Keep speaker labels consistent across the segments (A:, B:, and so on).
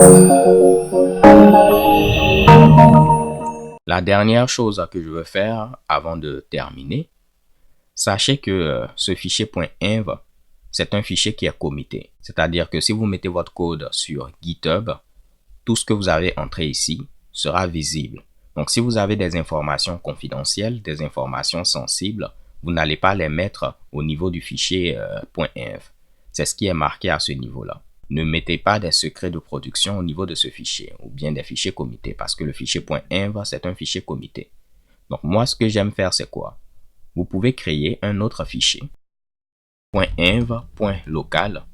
A: La dernière chose que je veux faire avant de terminer, sachez que ce fichier .env, c'est un fichier qui est commité. C'est-à-dire que si vous mettez votre code sur GitHub, tout ce que vous avez entré ici sera visible. Donc, si vous avez des informations confidentielles, des informations sensibles, vous n'allez pas les mettre au niveau du fichier .env. C'est ce qui est marqué à ce niveau-là. Ne mettez pas des secrets de production au niveau de ce fichier ou bien des fichiers comités parce que le fichier .env, c'est un fichier comité. Donc, moi, ce que j'aime faire, c'est quoi? Vous pouvez créer un autre fichier .env.local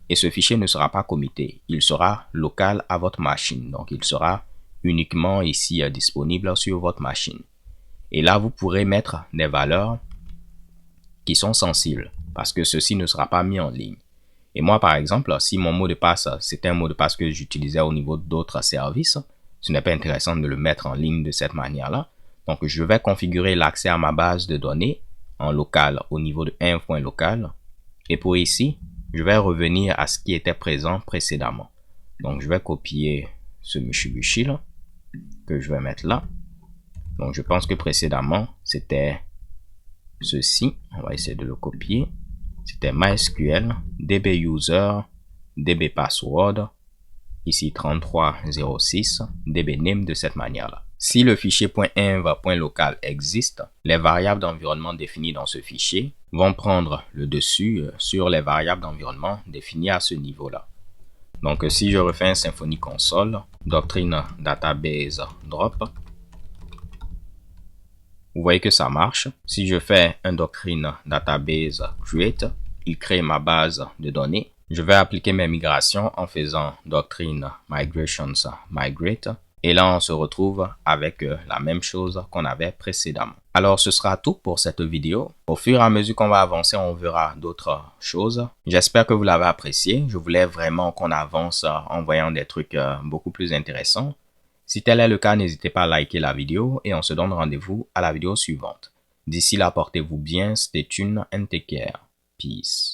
A: et ce fichier ne sera pas commité. Il sera local à votre machine. Donc, il sera uniquement ici disponible sur votre machine. Et là, vous pourrez mettre des valeurs qui sont sensibles parce que ceci ne sera pas mis en ligne. Et moi, par exemple, si mon mot de passe, c'était un mot de passe que j'utilisais au niveau d'autres services, ce n'est pas intéressant de le mettre en ligne de cette manière-là. Donc, je vais configurer l'accès à ma base de données en local au niveau de env.local. Et pour ici, je vais revenir à ce qui était présent précédemment. Donc, je vais copier ce Mitsubishi là, que je vais mettre là. Donc, je pense que précédemment, c'était ceci. On va essayer de le copier. C'était MySQL, DBuser, DBPassword, ici 3306, DBName de cette manière-là. Si le fichier .env.local existe, les variables d'environnement définies dans ce fichier vont prendre le dessus sur les variables d'environnement définies à ce niveau-là. Donc, si je refais un Symfony Console, Doctrine Database Drop, vous voyez que ça marche. Si je fais un Doctrine Database Create, il crée ma base de données. Je vais appliquer mes migrations en faisant Doctrine Migrations Migrate. Et là, on se retrouve avec la même chose qu'on avait précédemment. Alors, ce sera tout pour cette vidéo. Au fur et à mesure qu'on va avancer, on verra d'autres choses. J'espère que vous l'avez apprécié. Je voulais vraiment qu'on avance en voyant des trucs beaucoup plus intéressants. Si tel est le cas, n'hésitez pas à liker la vidéo et on se donne rendez-vous à la vidéo suivante. D'ici là, portez-vous bien, stay tuned and take care. Peace.